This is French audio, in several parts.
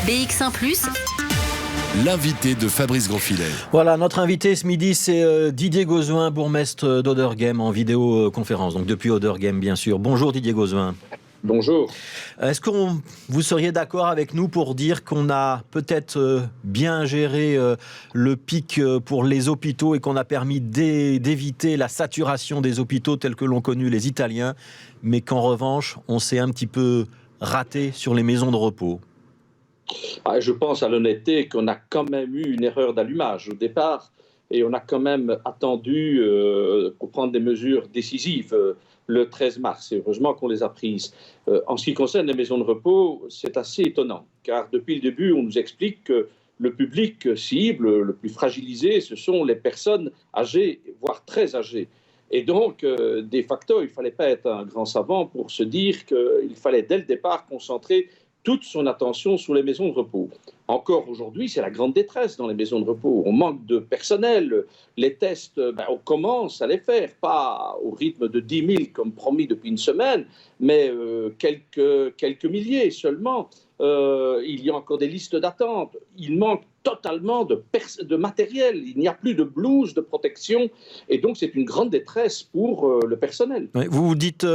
BX1+. L'invité de Fabrice Grosfilet. Voilà, notre invité ce midi, c'est Didier Gauzoin, bourgmestre d'Oderghem, en vidéoconférence. Donc depuis Oderghem, bien sûr. Bonjour Didier Gauzoin. Bonjour. Est-ce que vous seriez d'accord avec nous pour dire qu'on a peut-être bien géré le pic pour les hôpitaux et qu'on a permis d'éviter la saturation des hôpitaux tels que l'ont connu les Italiens, mais qu'en revanche, on s'est un petit peu raté sur les maisons de repos? Je pense à l'honnêteté qu'on a quand même eu une erreur d'allumage au départ et on a quand même attendu pour prendre des mesures décisives le 13 mars. Et heureusement qu'on les a prises. En ce qui concerne les maisons de repos, c'est assez étonnant car depuis le début, on nous explique que le public cible, le plus fragilisé, ce sont les personnes âgées, voire très âgées. Et donc, de facto, il ne fallait pas être un grand savant pour se dire qu'il fallait dès le départ concentrer toute son attention sur les maisons de repos. Encore aujourd'hui, c'est la grande détresse dans les maisons de repos. On manque de personnel. Les tests, on commence à les faire, pas au rythme de 10 000 comme promis depuis une semaine, mais quelques milliers seulement. Il y a encore des listes d'attente. Il manque totalement de matériel. Il n'y a plus de blouse de protection. Et donc, c'est une grande détresse pour le personnel. Oui, vous dites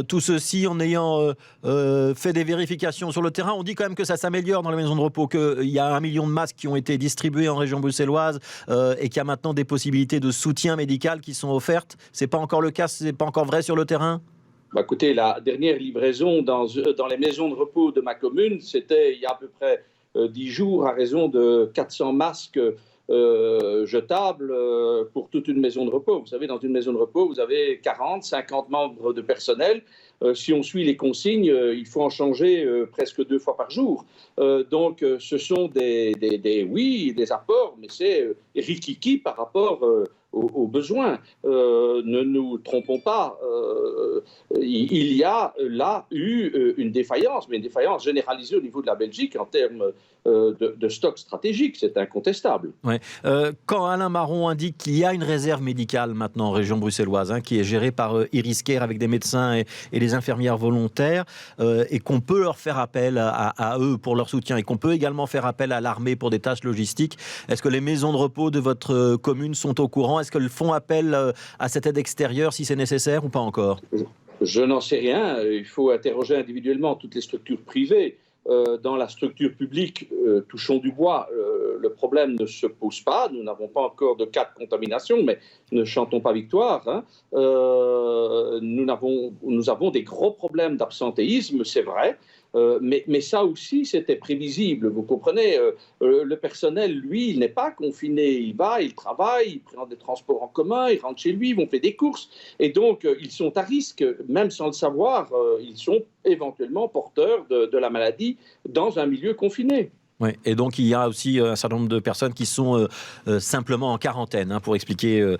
tout ceci en ayant fait des vérifications sur le terrain. On dit quand même que ça s'améliore dans les maisons de repos, qu'il y a 1 million de masques qui ont été distribués en région bruxelloise et qu'il y a maintenant des possibilités de soutien médical qui sont offertes. C'est pas encore le cas, c'est pas encore vrai sur le terrain? Écoutez, la dernière livraison dans les maisons de repos de ma commune, c'était il y a à peu près 10 jours à raison de 400 masques jetables pour toute une maison de repos. Vous savez, dans une maison de repos, vous avez 40, 50 membres de personnel. Si on suit les consignes, il faut en changer presque 2 fois par jour. Donc, ce sont des apports, mais c'est rikiki par rapport aux besoins. Ne nous trompons pas, il y a là eu une défaillance, mais une défaillance généralisée au niveau de la Belgique en termes de stock stratégique, c'est incontestable. Ouais. Quand Alain Marron indique qu'il y a une réserve médicale maintenant en région bruxelloise, qui est gérée par Iris Care avec des médecins et des infirmières volontaires, et qu'on peut leur faire appel à eux pour leur soutien, et qu'on peut également faire appel à l'armée pour des tâches logistiques, est-ce que les maisons de repos de votre commune sont au courant? Est-ce qu'elles font appel à cette aide extérieure si c'est nécessaire ou pas encore? Je n'en sais rien. Il faut interroger individuellement toutes les structures privées. Dans la structure publique, touchons du bois, le problème ne se pose pas. Nous n'avons pas encore de cas de contamination, mais ne chantons pas victoire. Nous avons des gros problèmes d'absentéisme, c'est vrai. Mais ça aussi, c'était prévisible. Vous comprenez, le personnel, lui, il n'est pas confiné. Il va, il travaille, il prend des transports en commun, il rentre chez lui, ils vont faire des courses. Et donc, ils sont à risque, même sans le savoir, ils sont éventuellement porteurs de la maladie dans un milieu confiné. Oui, et donc il y a aussi un certain nombre de personnes qui sont simplement en quarantaine pour expliquer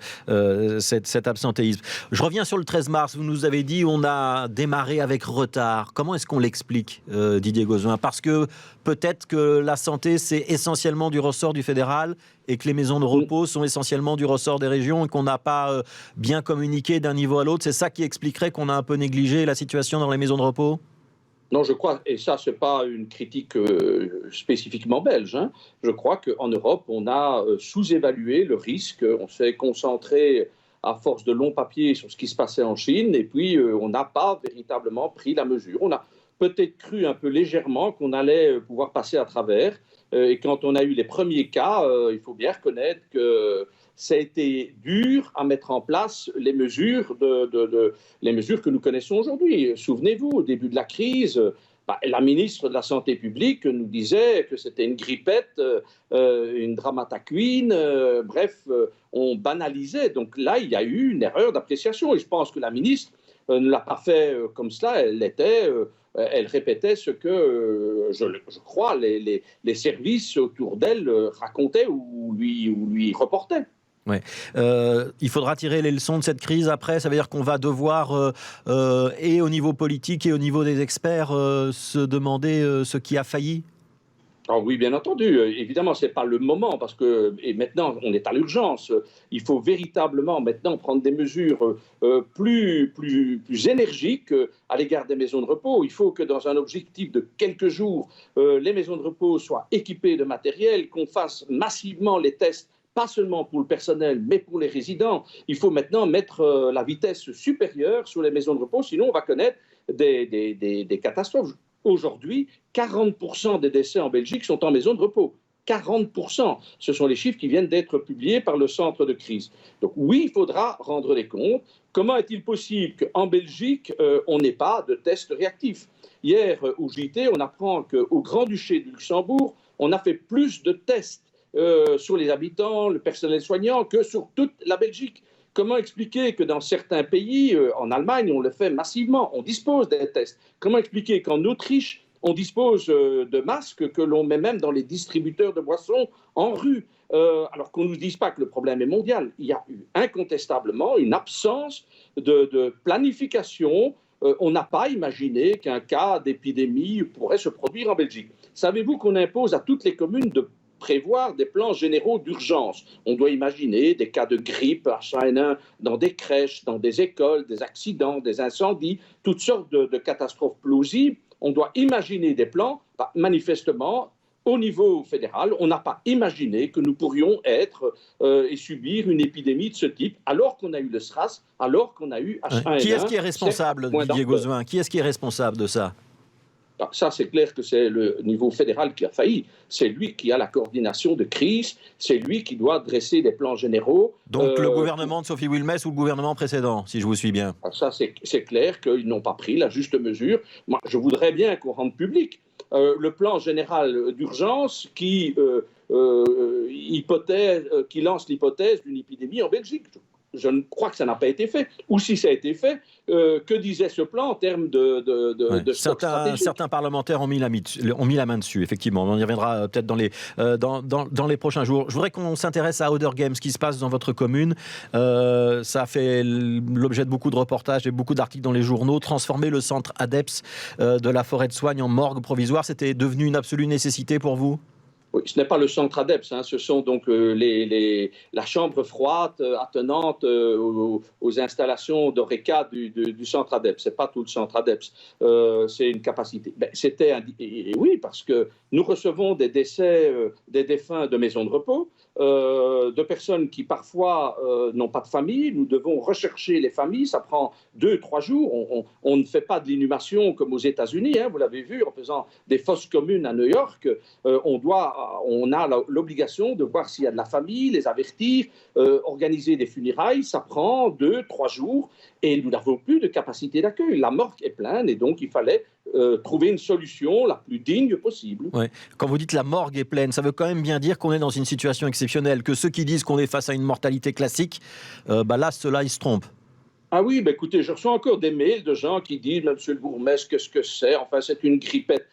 cet absentéisme. Je reviens sur le 13 mars, vous nous avez dit on a démarré avec retard. Comment est-ce qu'on l'explique, Didier Gauzoin? Parce que peut-être que la santé c'est essentiellement du ressort du fédéral et que les maisons de repos sont essentiellement du ressort des régions et qu'on n'a pas bien communiqué d'un niveau à l'autre. C'est ça qui expliquerait qu'on a un peu négligé la situation dans les maisons de repos? Non, je crois, et ça, ce n'est pas une critique spécifiquement belge, je crois qu'en Europe, on a sous-évalué le risque, on s'est concentré à force de longs papiers sur ce qui se passait en Chine, et puis on n'a pas véritablement pris la mesure. On a peut-être cru un peu légèrement qu'on allait pouvoir passer à travers, et quand on a eu les premiers cas, il faut bien reconnaître que ça a été dur à mettre en place les mesures que nous connaissons aujourd'hui. Souvenez-vous, au début de la crise, la ministre de la Santé publique nous disait que c'était une grippette, une dramataquine, on banalisait. Donc là, il y a eu une erreur d'appréciation et je pense que la ministre ne l'a pas fait comme cela. Elle répétait ce que, je crois, les services autour d'elle racontaient ou lui reportaient. Ouais. Il faudra tirer les leçons de cette crise après. Ça veut dire qu'on va devoir, et au niveau politique et au niveau des experts, se demander ce qui a failli. Ah oui, bien entendu. Évidemment, ce n'est pas le moment parce que et maintenant, on est à l'urgence. Il faut véritablement maintenant prendre des mesures plus énergiques à l'égard des maisons de repos. Il faut que dans un objectif de quelques jours, les maisons de repos soient équipées de matériel, qu'on fasse massivement les tests pas seulement pour le personnel, mais pour les résidents. Il faut maintenant mettre la vitesse supérieure sur les maisons de repos, sinon on va connaître des catastrophes. Aujourd'hui, 40% des décès en Belgique sont en maison de repos. 40%. Ce sont les chiffres qui viennent d'être publiés par le centre de crise. Donc oui, il faudra rendre les comptes. Comment est-il possible qu'en Belgique, on n'ait pas de tests réactifs? Hier, au JT, on apprend qu'au Grand-Duché du Luxembourg, on a fait plus de tests sur les habitants, le personnel soignant, que sur toute la Belgique. Comment expliquer que dans certains pays, en Allemagne, on le fait massivement, on dispose des tests? Comment expliquer qu'en Autriche, on dispose de masques que l'on met même dans les distributeurs de boissons en rue, alors qu'on ne nous dise pas que le problème est mondial? Il y a eu incontestablement une absence de planification. On n'a pas imaginé qu'un cas d'épidémie pourrait se produire en Belgique. Savez-vous qu'on impose à toutes les communes de prévoir des plans généraux d'urgence? On doit imaginer des cas de grippe H1N1 dans des crèches, dans des écoles, des accidents, des incendies, toutes sortes de catastrophes plausibles. On doit imaginer des plans. Manifestement, au niveau fédéral, on n'a pas imaginé que nous pourrions être et subir une épidémie de ce type, alors qu'on a eu le SRAS, alors qu'on a eu H1N1. Qui est-ce qui est responsable, Didier Gauzuin? Qui est-ce qui est responsable de ça? Ça, c'est clair que c'est le niveau fédéral qui a failli. C'est lui qui a la coordination de crise, c'est lui qui doit dresser des plans généraux. Donc le gouvernement de Sophie Wilmès ou le gouvernement précédent, si je vous suis bien? Ça, c'est clair qu'ils n'ont pas pris la juste mesure. Moi, je voudrais bien qu'on rende public le plan général d'urgence qui lance l'hypothèse d'une épidémie en Belgique. Je ne crois que ça n'a pas été fait. Ou si ça a été fait, que disait ce plan en termes de stock stratégique? Certains parlementaires ont mis la main dessus, effectivement. On y reviendra peut-être dans les prochains jours. Je voudrais qu'on s'intéresse à Other Games, ce qui se passe dans votre commune. Ça a fait l'objet de beaucoup de reportages et beaucoup d'articles dans les journaux. Transformer le centre ADEPS de la forêt de Soignes en morgue provisoire, c'était devenu une absolue nécessité pour vous? Oui, ce n'est pas le centre ADEPS, ce sont donc la chambre froide attenante aux installations d'ORECA du centre ADEPS. Ce n'est pas tout le centre ADEPS, c'est une capacité. Oui, parce que nous recevons des décès des défunts de maisons de repos, de personnes qui parfois n'ont pas de famille. Nous devons rechercher les familles, ça prend 2-3 jours. On ne fait pas de l'inhumation comme aux États-Unis, vous l'avez vu, en faisant des fosses communes à New York. On a l'obligation de voir s'il y a de la famille, les avertir, organiser des funérailles. Ça prend 2-3 jours et nous n'avons plus de capacité d'accueil. La morgue est pleine et donc il fallait trouver une solution la plus digne possible. Ouais. Quand vous dites la morgue est pleine, ça veut quand même bien dire qu'on est dans une situation exceptionnelle, que ceux qui disent qu'on est face à une mortalité classique, là, ceux-là, ils se trompent. Ah oui, écoutez, je reçois encore des mails de gens qui disent « Monsieur le bourgmestre, qu'est-ce que c'est? Enfin, c'est une grippette. »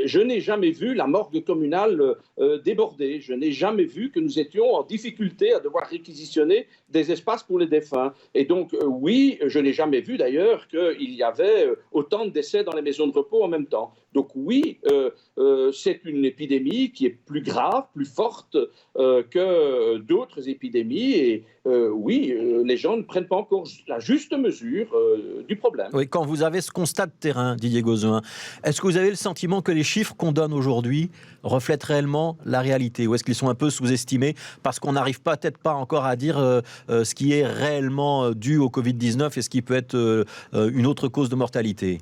Je n'ai jamais vu la morgue communale déborder. Je n'ai jamais vu que nous étions en difficulté à devoir réquisitionner des espaces pour les défunts. Et donc, oui, je n'ai jamais vu d'ailleurs qu'il y avait autant de décès dans les maisons de repos en même temps. Donc oui, c'est une épidémie qui est plus grave, plus forte que d'autres épidémies. Et oui, les gens ne prennent pas encore la juste mesure du problème. Oui, quand vous avez ce constat de terrain, Didier Gauzuin, est-ce que vous avez le sentiment que les chiffres qu'on donne aujourd'hui reflètent réellement la réalité, ou est-ce qu'ils sont un peu sous-estimés parce qu'on n'arrive peut-être pas encore à dire ce qui est réellement dû au Covid-19 et ce qui peut être une autre cause de mortalité?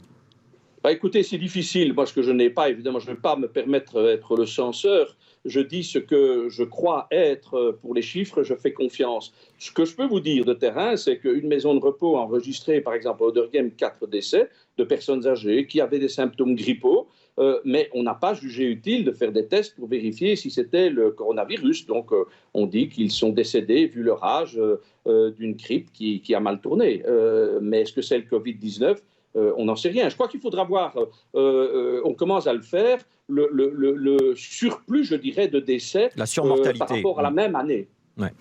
Écoutez, c'est difficile. Moi, ce que je n'ai pas, évidemment, je ne vais pas me permettre d'être le censeur. Je dis ce que je crois être pour les chiffres, je fais confiance. Ce que je peux vous dire de terrain, c'est qu'une maison de repos a enregistré, par exemple, à Other Games, 4 décès de personnes âgées qui avaient des symptômes grippaux, mais on n'a pas jugé utile de faire des tests pour vérifier si c'était le coronavirus. Donc, on dit qu'ils sont décédés, vu leur âge, d'une grippe qui a mal tourné. Mais est-ce que c'est le Covid-19 ? On n'en sait rien. Je crois qu'il faudra voir, on commence à le faire, le surplus, je dirais, de décès la surmortalité. par rapport à la même année. Ouais.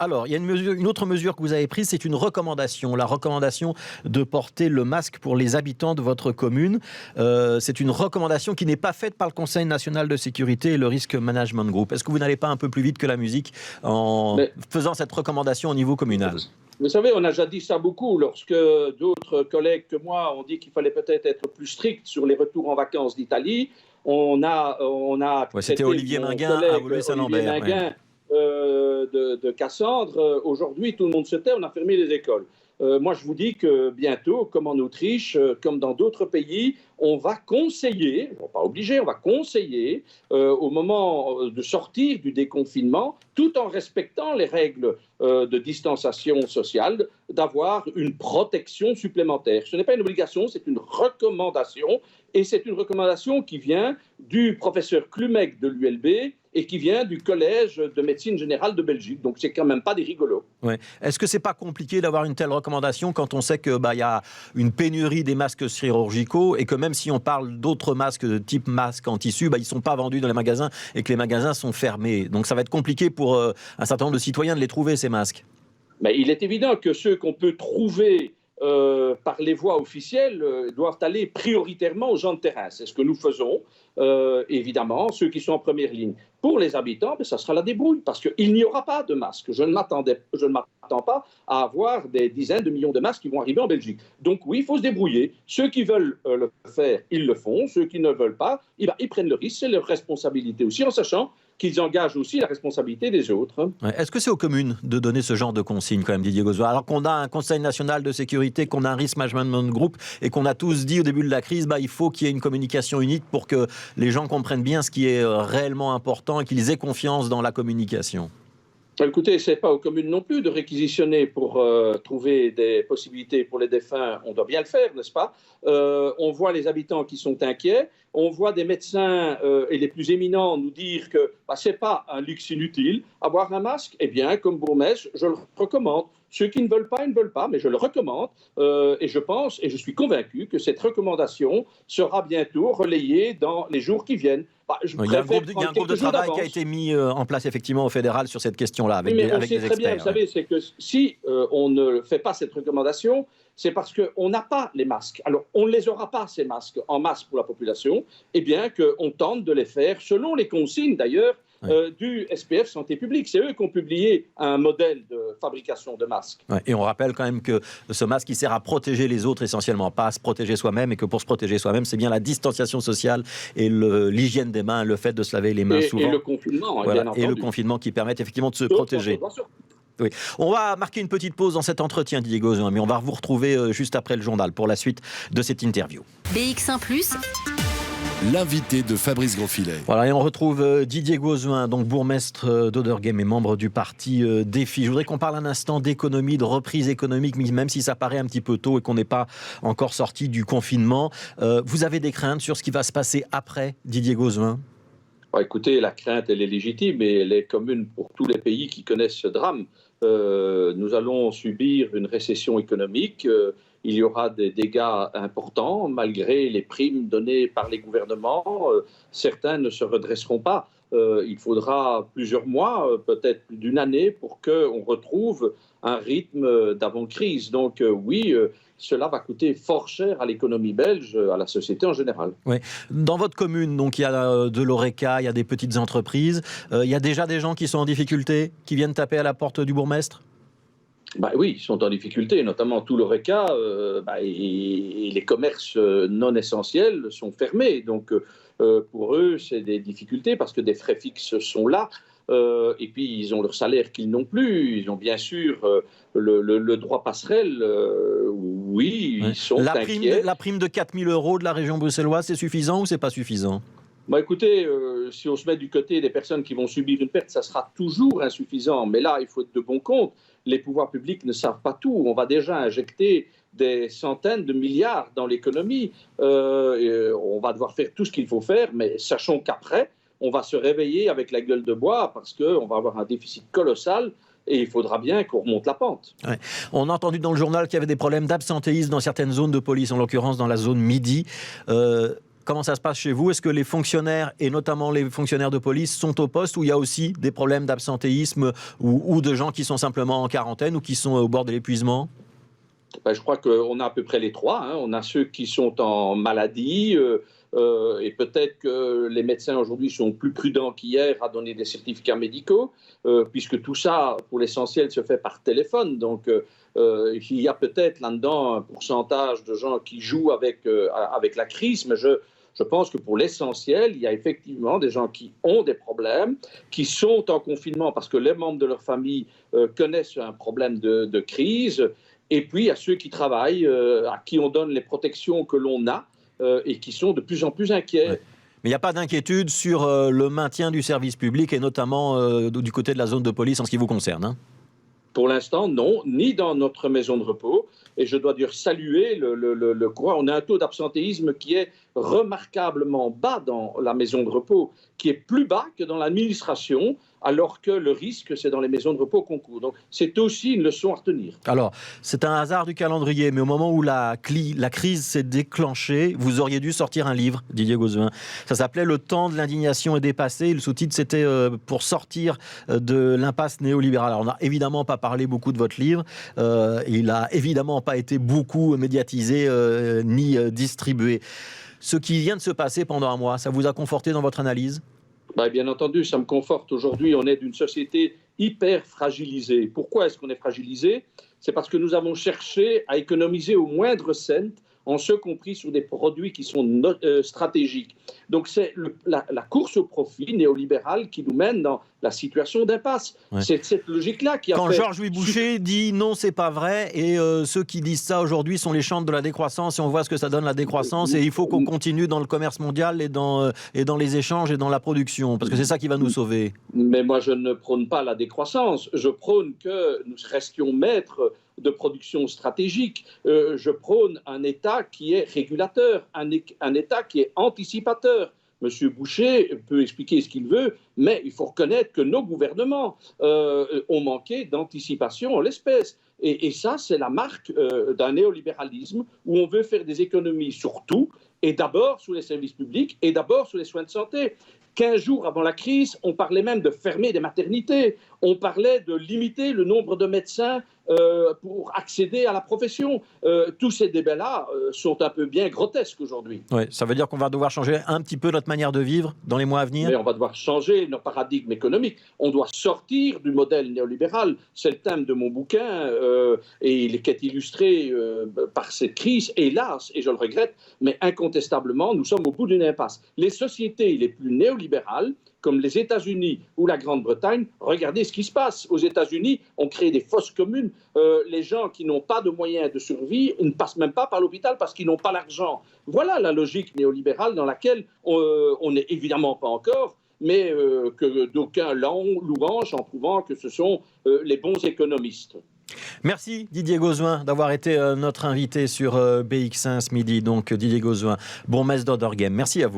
Alors, il y a une autre mesure que vous avez prise, c'est une recommandation. La recommandation de porter le masque pour les habitants de votre commune. C'est une recommandation qui n'est pas faite par le Conseil national de sécurité et le Risk Management Group. Est-ce que vous n'allez pas un peu plus vite que la musique en faisant cette recommandation au niveau communal ? Vous savez, on a déjà dit ça beaucoup lorsque d'autres collègues que moi ont dit qu'il fallait peut-être être plus strict sur les retours en vacances d'Italie. On a c'était Olivier Minguin à Woluwe-Saint-Lambert. De Cassandre. Aujourd'hui, tout le monde se tait, on a fermé les écoles. Moi, je vous dis que bientôt, comme en Autriche, comme dans d'autres pays, on va conseiller, pas obliger, on va conseiller au moment de sortir du déconfinement, tout en respectant les règles de distanciation sociale, d'avoir une protection supplémentaire. Ce n'est pas une obligation, c'est une recommandation. Et c'est une recommandation qui vient du professeur Klumeg de l'ULB et qui vient du Collège de médecine générale de Belgique. Donc, c'est quand même pas des rigolos. Ouais. Est-ce que c'est pas compliqué d'avoir une telle recommandation quand on sait que y a une pénurie des masques chirurgicaux et que même si on parle d'autres masques de type masque en tissu, ils sont pas vendus dans les magasins et que les magasins sont fermés. Donc, ça va être compliqué pour un certain nombre de citoyens de les trouver, ces masques. Mais il est évident que ceux qu'on peut trouver par les voies officielles doivent aller prioritairement aux gens de terrain. C'est ce que nous faisons. Évidemment, ceux qui sont en première ligne. Pour les habitants, ça sera la débrouille parce qu'il n'y aura pas de masques. Je ne m'attends pas à avoir des dizaines de millions de masques qui vont arriver en Belgique. Donc oui, il faut se débrouiller. Ceux qui veulent le faire, ils le font. Ceux qui ne veulent pas, ils prennent le risque. C'est leur responsabilité aussi, en sachant qu'ils engagent aussi la responsabilité des autres. Est-ce que c'est aux communes de donner ce genre de consignes, quand même, Didier Gauzoin ? Alors qu'on a un Conseil national de sécurité, qu'on a un Risk Management Group et qu'on a tous dit au début de la crise, il faut qu'il y ait une communication unique pour que les gens comprennent bien ce qui est réellement important et qu'ils aient confiance dans la communication. Écoutez, ce n'est pas aux communes non plus de réquisitionner pour trouver des possibilités pour les défunts. On doit bien le faire, n'est-ce pas ? On voit les habitants qui sont inquiets. On voit des médecins et les plus éminents nous dire que ce n'est pas un luxe inutile. Avoir un masque, eh bien, comme bourgmestre, je le recommande. Ceux qui ne veulent pas, ils ne veulent pas, mais je le recommande. Et je pense, et je suis convaincu que cette recommandation sera bientôt relayée dans les jours qui viennent. Il y a un groupe de travail qui a été mis en place effectivement au fédéral sur cette question-là, avec des experts. Très bien, vous savez, c'est que si on ne fait pas cette recommandation, c'est parce qu'on n'a pas les masques. Alors, on ne les aura pas, ces masques, en masse pour la population, et bien qu'on tente de les faire, selon les consignes d'ailleurs, du SPF Santé publique. C'est eux qui ont publié un modèle de fabrication de masques. Et on rappelle quand même que ce masque, il sert à protéger les autres essentiellement, pas à se protéger soi-même, et que pour se protéger soi-même, c'est bien la distanciation sociale et l'hygiène des mains, le fait de se laver les mains souvent. Et le confinement, bien entendu. Et le confinement qui permettent effectivement de se protéger. Oui. On va marquer une petite pause dans cet entretien, Didier Gauzoin, mais on va vous retrouver juste après le journal pour la suite de cette interview. BX1+. L'invité de Fabrice Grosfilet. Voilà, et on retrouve Didier Gauzoin, donc bourgmestre d'Oderghem et membre du parti Défi. Je voudrais qu'on parle un instant d'économie, de reprise économique, même si ça paraît un petit peu tôt et qu'on n'est pas encore sorti du confinement. Vous avez des craintes sur ce qui va se passer après, Didier Gauzoin ? Écoutez, la crainte, elle est légitime et elle est commune pour tous les pays qui connaissent ce drame. Nous allons subir une récession économique. Il y aura des dégâts importants malgré les primes données par les gouvernements. Certains ne se redresseront pas. Il faudra plusieurs mois, peut-être plus d'une année, pour qu'on retrouve un rythme d'avant-crise. Donc oui, cela va coûter fort cher à l'économie belge, à la société en général. Oui. Dans votre commune, donc, il y a de l'ORECA, il y a des petites entreprises. Il y a déjà des gens qui sont en difficulté, qui viennent taper à la porte du bourgmestre ? Oui, ils sont en difficulté, notamment tout l'ORECA et les commerces non essentiels sont fermés. Donc, pour eux, c'est des difficultés parce que des frais fixes sont là. Et puis, ils ont leur salaire qu'ils n'ont plus. Ils ont bien sûr le droit passerelle. Ils sont inquiets. La prime de 4 000 € de la région bruxelloise, c'est suffisant ou c'est pas suffisant ? Écoutez, si on se met du côté des personnes qui vont subir une perte, ça sera toujours insuffisant. Mais là, il faut être de bon compte. Les pouvoirs publics ne savent pas tout. On va déjà injecter des centaines de milliards dans l'économie. On va devoir faire tout ce qu'il faut faire, mais sachons qu'après, on va se réveiller avec la gueule de bois parce qu'on va avoir un déficit colossal et il faudra bien qu'on remonte la pente. Ouais. On a entendu dans le journal qu'il y avait des problèmes d'absentéisme dans certaines zones de police, en l'occurrence dans la zone midi. comment ça se passe chez vous? Est-ce que les fonctionnaires, et notamment les fonctionnaires de police, sont au poste, ou il y a aussi des problèmes d'absentéisme ou de gens qui sont simplement en quarantaine ou qui sont au bord de l'épuisement? Je crois qu'on a à peu près les trois, hein. On a ceux qui sont en maladie, et peut-être que les médecins aujourd'hui sont plus prudents qu'hier à donner des certificats médicaux, puisque tout ça, pour l'essentiel, se fait par téléphone. Donc, il y a peut-être là-dedans un pourcentage de gens qui jouent avec la crise, mais je pense que pour l'essentiel, il y a effectivement des gens qui ont des problèmes, qui sont en confinement parce que les membres de leur famille connaissent un problème de crise. Et puis, il y a ceux qui travaillent, à qui on donne les protections que l'on a et qui sont de plus en plus inquiets. Ouais. Mais il n'y a pas d'inquiétude sur le maintien du service public et notamment du côté de la zone de police en ce qui vous concerne, hein? Pour l'instant, non, ni dans notre maison de repos. Et je dois dire saluer le courage. On a un taux d'absentéisme qui est remarquablement bas dans la maison de repos, qui est plus bas que dans l'administration, alors que le risque, c'est dans les maisons de repos qu'on court. Donc, c'est aussi une leçon à retenir. Alors, c'est un hasard du calendrier, mais au moment où la crise s'est déclenchée, vous auriez dû sortir un livre, Didier Gauzuin. Ça s'appelait « Le temps de l'indignation est dépassé ». Le sous-titre, c'était pour sortir de l'impasse néolibérale. Alors, on n'a évidemment pas parlé beaucoup de votre livre. Il n'a évidemment pas été beaucoup médiatisé ni distribué. Ce qui vient de se passer pendant un mois, ça vous a conforté dans votre analyse ? Bien entendu, ça me conforte. Aujourd'hui, on est d'une société hyper fragilisée. Pourquoi est-ce qu'on est fragilisé? C'est parce que nous avons cherché à économiser au moindre cent, en ce compris sur des produits qui sont stratégiques. Donc c'est la course au profit néolibérale qui nous mène dans la situation d'impasse. Ouais. C'est cette logique-là qui a Quand fait... Georges-Louis Boucher dit non, c'est pas vrai, et ceux qui disent ça aujourd'hui sont les chantres de la décroissance, et on voit ce que ça donne la décroissance, et il faut qu'on continue dans le commerce mondial et dans les échanges et dans la production, parce que c'est ça qui va nous sauver. Mais moi, je ne prône pas la décroissance. Je prône que nous restions maîtres de production stratégique. Je prône un État qui est régulateur, un État qui est anticipateur. Monsieur Boucher peut expliquer ce qu'il veut, mais il faut reconnaître que nos gouvernements ont manqué d'anticipation en l'espèce. Et ça, c'est la marque d'un néolibéralisme où on veut faire des économies sur tout, et d'abord sur les services publics, et d'abord sur les soins de santé. 15 jours avant la crise, on parlait même de fermer des maternités. On parlait de limiter le nombre de médecins pour accéder à la profession. Tous ces débats-là sont un peu bien grotesques aujourd'hui. Oui, ça veut dire qu'on va devoir changer un petit peu notre manière de vivre dans les mois à venir? Mais on va devoir changer nos paradigmes économiques. On doit sortir du modèle néolibéral. C'est le thème de mon bouquin et il est illustré par cette crise, hélas, et je le regrette, mais incontestablement, nous sommes au bout d'une impasse. Les sociétés les plus néolibérales, comme les États-Unis ou la Grande-Bretagne, regardez ce qui se passe. Aux États-Unis, on crée des fosses communes. Les gens qui n'ont pas de moyens de survie ne passent même pas par l'hôpital parce qu'ils n'ont pas l'argent. Voilà la logique néolibérale dans laquelle on n'est évidemment pas encore, mais que d'aucuns louangent en trouvant que ce sont les bons économistes. Merci Didier Gauzuin d'avoir été notre invité sur BX1 ce midi. Donc Didier Gauzuin, bourgmestre d'Oderghem. Merci à vous.